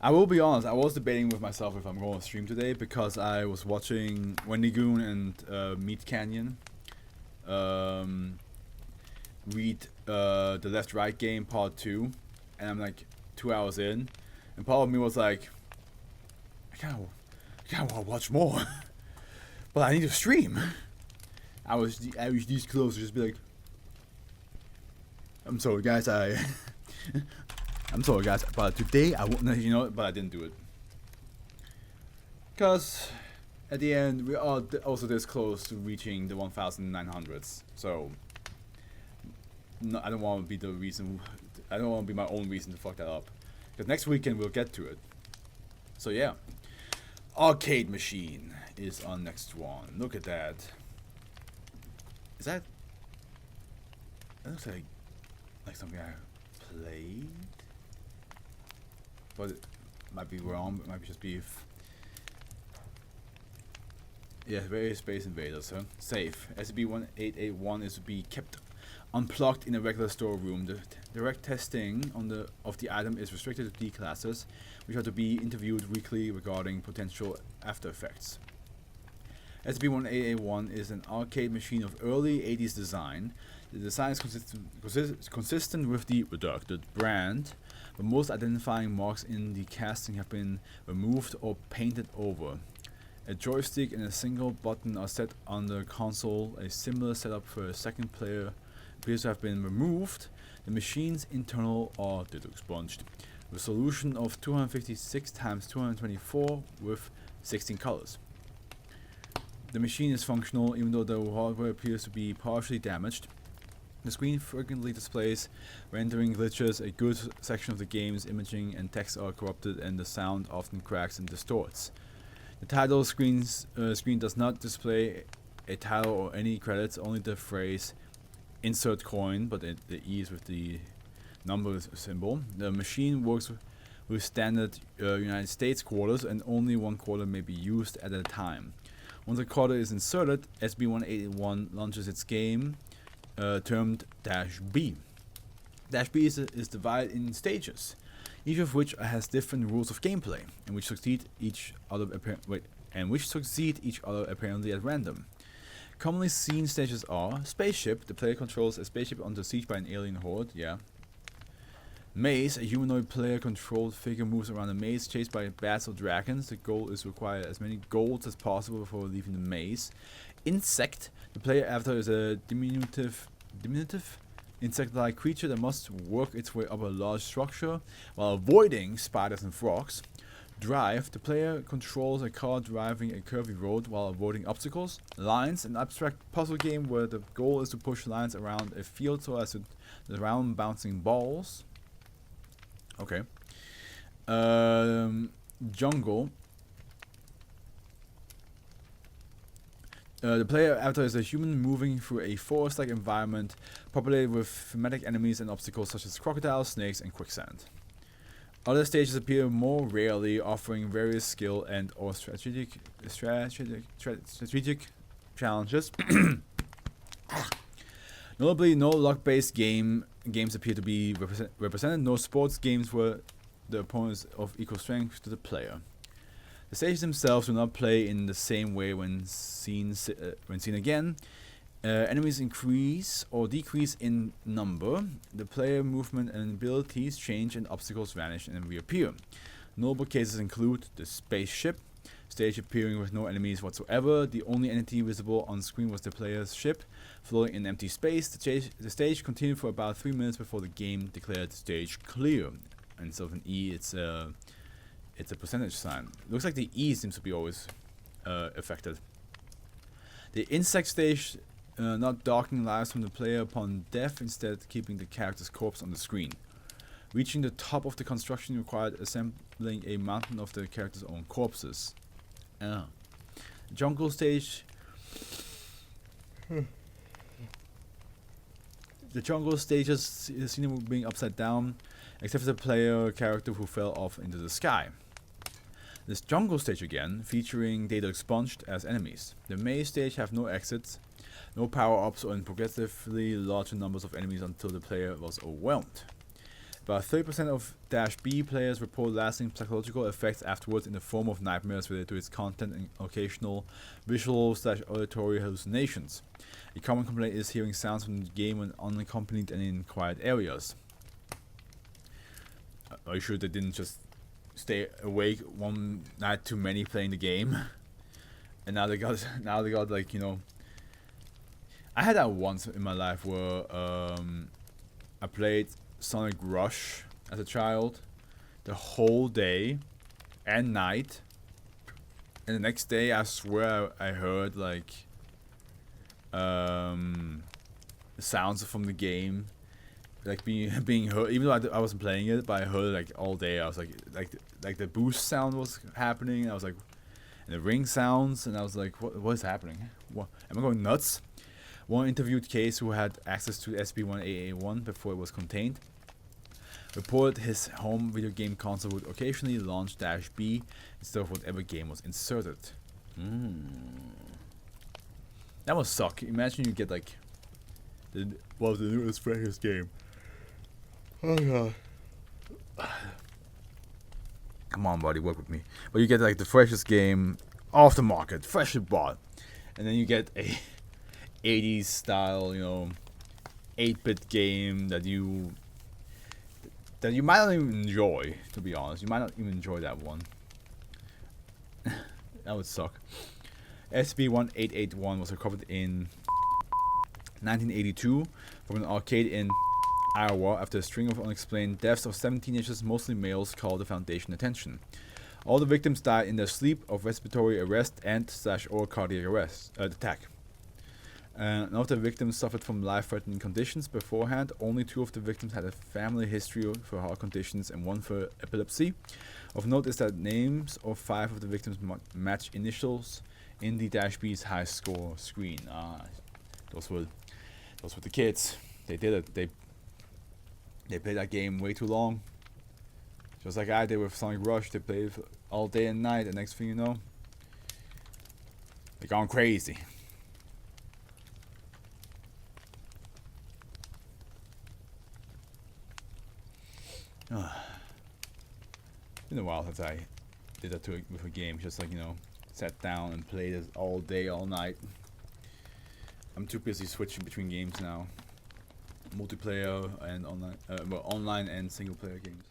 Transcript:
I will be honest, I was debating with myself if I'm going to stream today because I was watching Wendy Goon and Meat Canyon read the Left Right game part 2, and I'm like 2 hours in, and part of me was like, I kind of want to watch more, but I need to stream. I was these close to just be like, I'm sorry guys, I'm sorry guys, but today I won't, but I didn't do it. Because at the end, we are also this close to reaching the 1900s, so no, I don't want to be the reason, I don't want to be my own reason to fuck that up. Because next weekend we'll get to it. So yeah. Arcade machine is our next one. Look at that. Is that... That looks like something I played? But it might be wrong, it might just be... Yeah, very Space Invaders, huh? Safe. SCP-1881 is to be kept unplugged in a regular storeroom. The direct testing of the item is restricted to D classes, which are to be interviewed weekly regarding potential after effects. SCP-1881 is an arcade machine of early 80s design. The design is consistent with the redacted brand, but most identifying marks in the casting have been removed or painted over. A joystick and a single button are set on the console. A similar setup for a second player appears to have been removed. The machine's internal are expunged. Resolution of 256 x 224 with 16 colors. The machine is functional even though the hardware appears to be partially damaged. The screen frequently displays rendering glitches, a good section of the game's imaging and text are corrupted, and the sound often cracks and distorts. The title screen does not display a title or any credits, only the phrase insert coin, but the E is with the number symbol. The machine works with standard United States quarters, and only one quarter may be used at a time. Once a quarter is inserted, SCP-1881 launches its game termed -B. -B is divided in stages, each of which has different rules of gameplay, and which succeed each other apparently at random. Commonly seen stages are spaceship. The player controls a spaceship under siege by an alien horde. Yeah. Maze. A humanoid player-controlled figure moves around a maze, chased by bats or dragons. The goal is to acquire as many golds as possible before leaving the maze. Insect. The player avatar is a diminutive insect-like creature that must work its way up a large structure while avoiding spiders and frogs. Drive. The player controls a car driving a curvy road while avoiding obstacles. Lines. An abstract puzzle game where the goal is to push lines around a field so as to surround bouncing balls. Okay. Jungle. The player avatar is a human moving through a forest-like environment populated with thematic enemies and obstacles such as crocodiles, snakes, and quicksand. Other stages appear more rarely, offering various skill and or strategic challenges. Notably, no luck-based games appear to be represented, no sports games where the opponent is of equal strength to the player. The stages themselves do not play in the same way when seen again. Enemies increase or decrease in number. The player movement and abilities change, and obstacles vanish and reappear. Notable cases include the spaceship stage appearing with no enemies whatsoever. The only entity visible on screen was the player's ship floating in empty space. The stage continued for about 3 minutes before the game declared stage clear. And instead of an E, it's a percentage sign. Looks like the E seems to be always affected. The insect stage not docking lives from the player upon death, instead keeping the character's corpse on the screen. Reaching the top of the construction required assembling a mountain of the character's own corpses. Jungle stage. The jungle stages is seen being upside down, except for the player character who fell off into the sky. This jungle stage again, featuring data expunged as enemies. The maze stage have no exits, no power-ups, or in progressively larger numbers of enemies until the player was overwhelmed. About 30% of -B players report lasting psychological effects afterwards in the form of nightmares related to its content and occasional visual/auditory hallucinations. A common complaint is hearing sounds from the game when unaccompanied and in quiet areas. Are you sure they didn't just stay awake one night too many playing the game? And now they got like, you know, I had that once in my life where I played Sonic Rush as a child the whole day and night, and the next day I swear I heard like sounds from the game like being heard, even though I wasn't playing it, but I heard it like all day. I was like the boost sound was happening. I was like, and the ring sounds, and I was like, what is happening? What, am I going nuts? One interviewed case who had access to SCP-188-1 before it was contained reported his home video game console would occasionally launch -B instead of whatever game was inserted. That must suck. Imagine you get like the newest freshest game. Oh god. Come on, buddy, work with me. But you get like the freshest game off the market, freshly bought, and then you get a 80s style, you know, 8-bit game that you might not even enjoy, to be honest. You might not even enjoy that one. That would suck. SCP-1881 was recovered in 1982 from an arcade in Iowa after a string of unexplained deaths of 7 teenagers, mostly males, called the Foundation attention. All the victims died in their sleep of respiratory arrest and/or cardiac arrest attack. None of the victims suffered from life-threatening conditions beforehand. Only 2 of the victims had a family history for heart conditions and 1 for epilepsy. Of note is that names of 5 of the victims match initials in the -B's high score screen. Those were the kids. They did it. They played that game way too long. Just like I did with Sonic Rush. They played it all day and night, and next thing you know, they're gone crazy. It's been a while since I did that with a game. Just like, you know, sat down and played it all day, all night. I'm too busy switching between games now. Multiplayer and online, well, online and single player games.